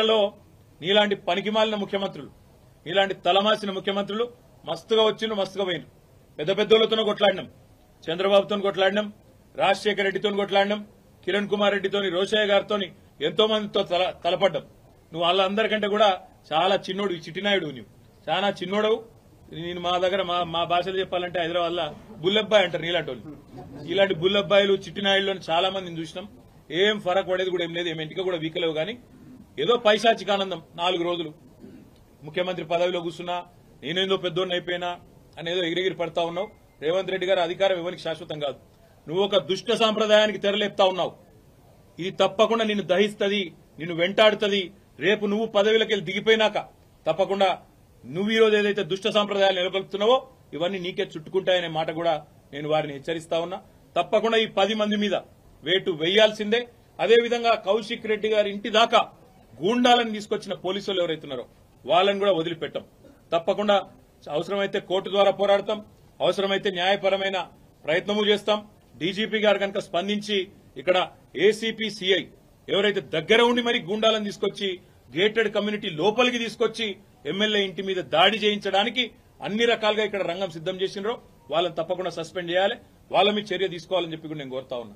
లో నీలాంటి పనికిమాలిన ముఖ్యమంత్రులు, నీలాంటి తలమాసిన ముఖ్యమంత్రులు మస్తుగా వచ్చిండ్రు, మస్తుగా పోయినరు. పెద్ద పెద్దోళ్లతోనూ కొట్లాడినాం, చంద్రబాబుతో కొట్లాడినాం, రాజశేఖర రెడ్డితో కొట్లాడినాం, కిరణ్ కుమార్ రెడ్డితోని, రోషయ్య గారితో ఎంతో మందితో తలపడ్డాం. నువ్వు వాళ్ళందరికంటే కూడా చాలా చిన్నోడు, చిట్టినాయుడు. నువ్వు చాలా చిన్నోడవు. నేను మా దగ్గర మా భాషలో చెప్పాలంటే హైదరాబాద్ లో బుల్లబ్బాయి అంటారు నీలాంటి వాళ్ళు. ఇలాంటి బుల్లబ్బాయిలు, చిట్టినాయుడు చాలా మందిని చూసినాం. ఏం ఫరక్ పడేది కూడా ఏం లేదు, ఏం ఇంటికి కూడా వీకలేవు. కానీ ఏదో పైశాచిక ఆనందం 4 రోజులు ముఖ్యమంత్రి పదవిలో కూర్చున్నా, నేనేందో పెద్దోడిని అయిపోయినా అనేదో ఎగిరెగిరి పడతా ఉన్నావు. రేవంత్ రెడ్డి గారు అధికారం ఎవరికి శాశ్వతం కాదు. నువ్వు ఒక దుష్ట సాంప్రదాయానికి తెరలేపుతా ఉన్నావు. ఇది తప్పకుండా నిన్ను దహిస్తుంది, నిన్ను వెంటాడుతుంది. రేపు నువ్వు పదవిలోకి దిగిపోయినాక తప్పకుండా నువ్వు ఈ రోజు ఏదైతే దుష్ట సాంప్రదాయాలు నెలకొల్పుతున్నావో ఇవన్నీ నీకే చుట్టుకుంటాయనే మాట కూడా నేను వారిని హెచ్చరిస్తా ఉన్నా. తప్పకుండా ఈ 10 మంది మీద వేటు వేయాల్సిందే. అదేవిధంగా కౌశిక్ రెడ్డి గారి ఇంటి దాకా గూండాలను తీసుకొచ్చిన పోలీసులు ఎవరైతున్నారో వాళ్ళని కూడా వదిలిపెట్టాం. తప్పకుండా అవసరమైతే కోర్టు ద్వారా పోరాడతాం, అవసరమైతే న్యాయపరమైన ప్రయత్నము చేస్తాం. డీజీపీ గారు కనుక స్పందించి ఇక్కడ ఏసీపీ, సిఐ ఎవరైతే దగ్గర ఉండి మరి గూండాలను తీసుకొచ్చి గేటెడ్ కమ్యూనిటీ లోపలికి తీసుకొచ్చి ఎమ్మెల్యే ఇంటి మీద దాడి చేయించడానికి అన్ని రకాలుగా ఇక్కడ రంగం సిద్దం చేసినారో వాళ్ళని తప్పకుండా సస్పెండ్ చేయాలి, వాళ్ళ మీద చర్య తీసుకోవాలని చెప్పి కూడా నేను కోరుతా ఉన్నా.